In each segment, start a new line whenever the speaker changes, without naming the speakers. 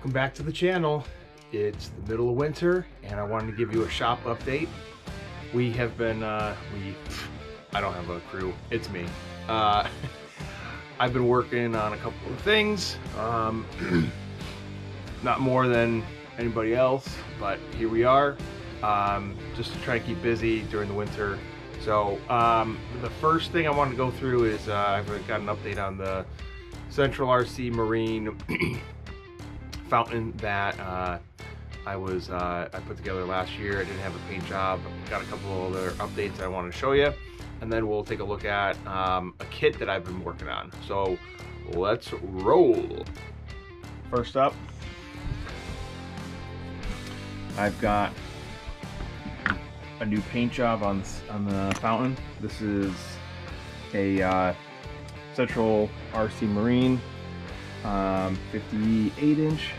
Welcome back to the channel. It's the middle of winter and I wanted to give you a shop update. We have been, I don't have a crew, it's me. I've been working on a couple of things, not more than anybody else, but here we are, just to try to keep busy during the winter. So the first thing I want to go through is I've got an update on the Central RC Marine fountain that I put together last year. I didn't have a paint job. Got a couple of other updates I want to show you, and then we'll take a look at a kit that I've been working on. So let's roll. First up, I've got a new paint job on the fountain. This is a Central RC Marine 58 inch.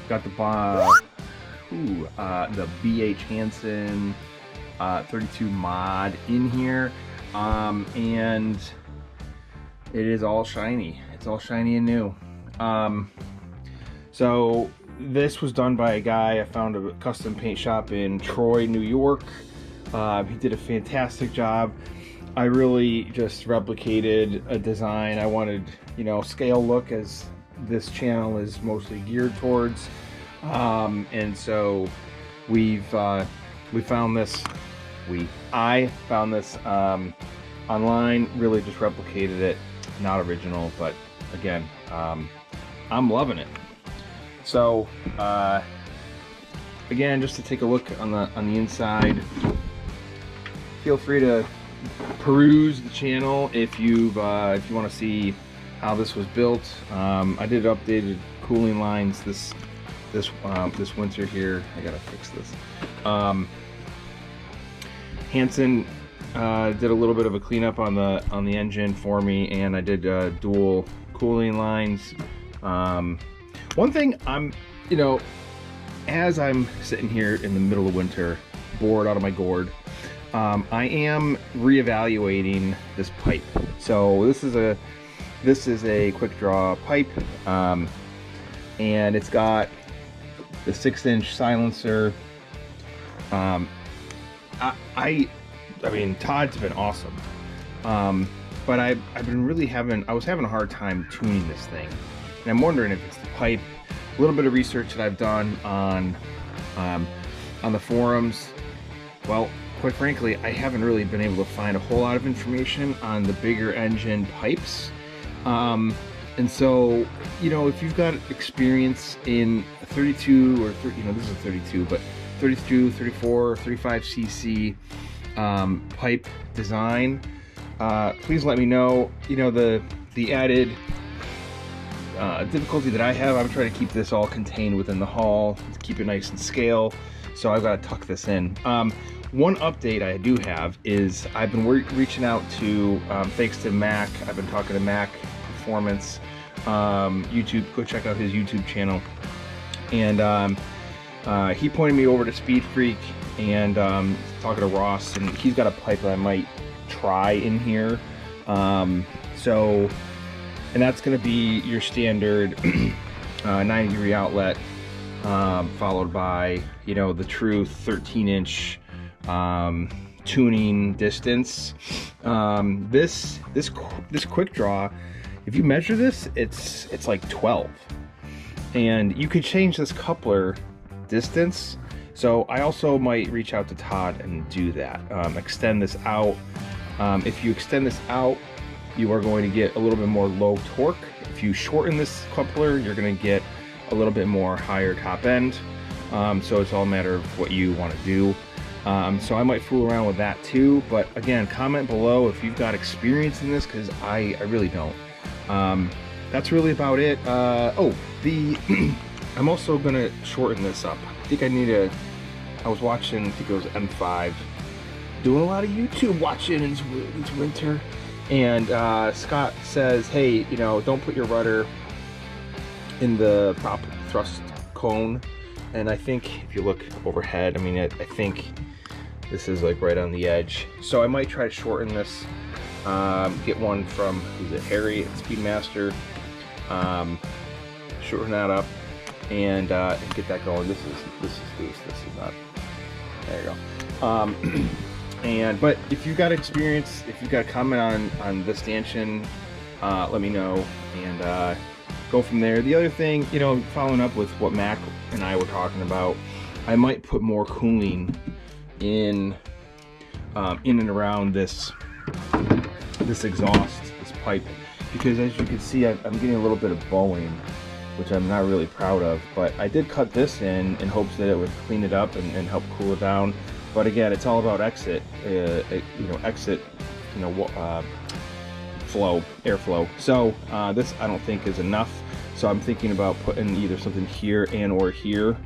Got the BH Hansen 32 mod in here, and it is all shiny. It's all shiny and new. So this was done by a guy. I found a custom paint shop in Troy, New York. He did a fantastic job. I really just replicated a design. I wanted, you know, scale look, as this channel is mostly geared towards. And so I found this online, really just replicated it. Not original, but again, I'm loving it. So again, just to take a look on the inside, feel free to peruse the channel if you want to see how this was built. I did updated cooling lines this winter here. I gotta fix this. Hansen did a little bit of a cleanup on the engine for me, and I did dual cooling lines. One thing as I'm sitting here in the middle of winter, bored out of my gourd, I am reevaluating this pipe. So this is a quick draw pipe, and it's got the 6-inch silencer. I mean, Todd's been awesome, but I was having a hard time tuning this thing, and I'm wondering if it's the pipe. A little bit of research that I've done on the forums. Well, quite frankly, I haven't really been able to find a whole lot of information on the bigger engine pipes. And so, you know, if you've got experience in 32 or this is 32, but 32, 34, 35 cc pipe design, please let me know. You know, the added difficulty that I have, I'm trying to keep this all contained within the hull, to keep it nice and scale, so I've got to tuck this in. One update I do have is I've been reaching out to, thanks to Mac, I've been talking to Mac Performance, YouTube. Go check out his YouTube channel. And he pointed me over to Speed Freak, and talking to Ross, and he's got a pipe that I might try in here. So, and that's going to be your standard 90-degree outlet, followed by, you know, the true 13-inch tuning distance. This quick draw, if you measure this, it's like 12, and you could change this coupler distance. So I also might reach out to Todd and do that, extend this out. If you extend this out, you are going to get a little bit more low torque. If you shorten this coupler, you're going to get a little bit more higher top end. So it's all a matter of what you want to do. So I might fool around with that too, but again, comment below if you've got experience in this, because I really don't. That's really about it. I'm also gonna shorten this up. I think I was watching, I think it was M5, doing a lot of YouTube watching in this winter, and Scott says, hey, you know, don't put your rudder in the prop thrust cone. And I think if you look overhead, I mean, I think this is like right on the edge. So I might try to shorten this, get one from, who's it, Harry at Speedmaster, shorten that up, and get that going. This is loose. This is not. There you go. But if you got experience, if you got a comment on this stanchion, let me know, and go from there. The other thing, you know, following up with what Mac and I were talking about, I might put more cooling in and around this exhaust, this pipe, because as you can see, I'm getting a little bit of bowing, which I'm not really proud of. But I did cut this in hopes that it would clean it up and help cool it down. But again, it's all about exit, flow, airflow. So this I don't think is enough. So I'm thinking about putting either something here and or here.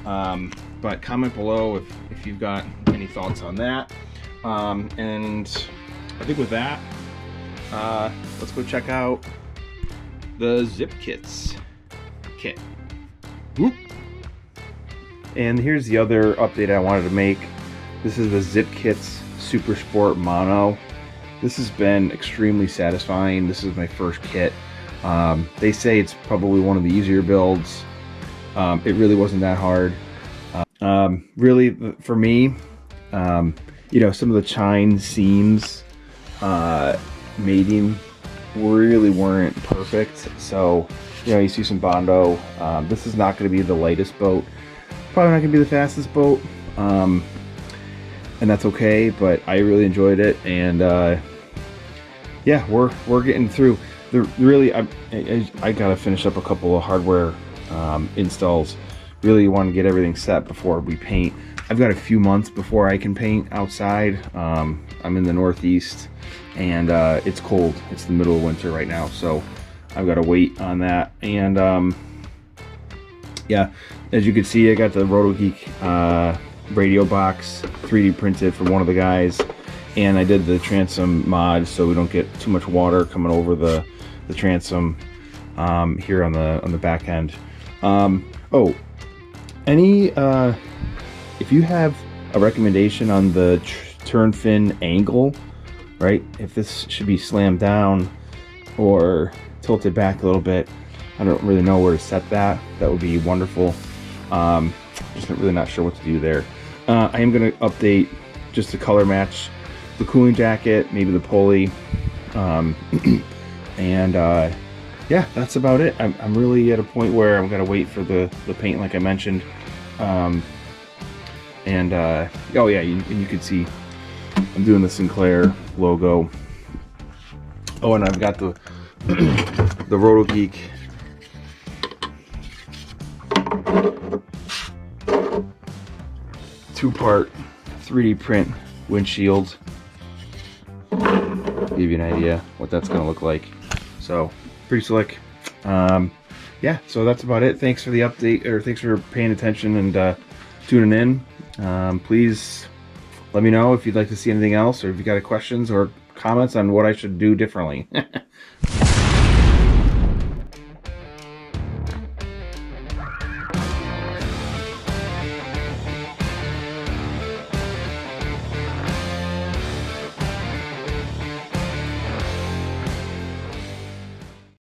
But comment below if you've got any thoughts on that. And I think with that, let's go check out the Zipp kit. Whoop. And here's the other update I wanted to make. This is the Zipp Kits Super Sport Mono. This has been extremely satisfying. This is my first kit. They say it's probably one of the easier builds. It really wasn't that hard. Really, for me, you know, some of the chine seams mating really weren't perfect. So, you know, you see some Bondo. This is not going to be the lightest boat. Probably not going to be the fastest boat. And that's okay, but I really enjoyed it, and yeah, we're getting through. Really, I gotta finish up a couple of hardware installs. Really want to get everything set before we paint. I've got a few months before I can paint outside. I'm in the Northeast, and it's cold. It's the middle of winter right now, so I've got to wait on that. And yeah, as you can see, I got the RotoGeek radio box 3D printed from one of the guys, and I did the transom mod so we don't get too much water coming over the transom here on the back end. Oh, if you have a recommendation on the turn fin angle, right, if this should be slammed down or tilted back a little bit, I don't really know where to set that. That would be wonderful. Just really not sure what to do there. I am going to update just to color match the cooling jacket, maybe the pulley, and yeah, that's about it. I'm really at a point where I'm going to wait for the paint, like I mentioned. Oh yeah, you can see I'm doing the Sinclair logo. Oh, and I've got the the RotoGeek two-part 3D print windshield. Give you an idea what that's going to look like. So pretty slick. Yeah, so that's about it. Thanks for the update, or thanks for paying attention and tuning in. Please let me know if you'd like to see anything else, or if you got questions or comments on what I should do differently.